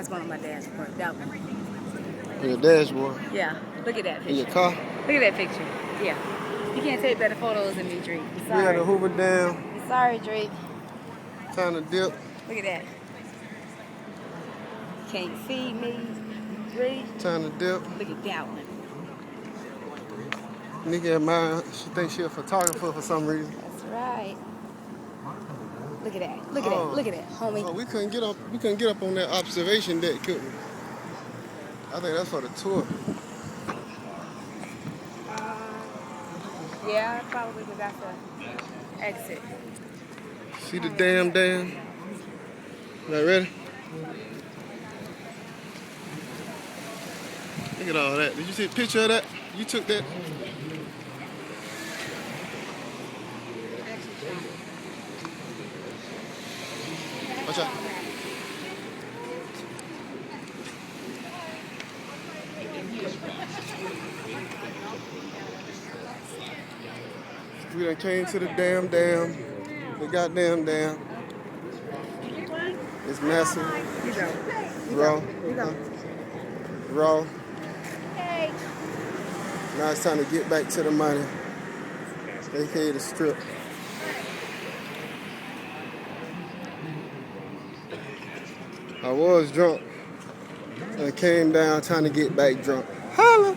That's one of my dashboard. That one. On your dashboard? Yeah. Look at that picture. In your car? Look at that picture. Yeah. You can't take better photos than me, Drake. We at the Hoover Dam. Sorry, Drake. Time to dip. Look at that. Can't see me, Drake. Time to dip. Look at that one. Nigga at mine, she thinks she a photographer for some reason. That's right. Look at that. Look at that. Look at that, homie. Oh, we couldn't get up. We couldn't get up on that observation deck, could we? I think that's for the tour. Yeah, probably because that's the exit. See the dam. Y'all ready? Look at all that. Did you see a picture of that? You took that? Watch out. We done came to the damn dam. The goddamn dam. It's massive. Raw. Raw. Hey. Now it's time to get back to the money. AKA the strip. I was drunk and came down trying to get back drunk. Holla!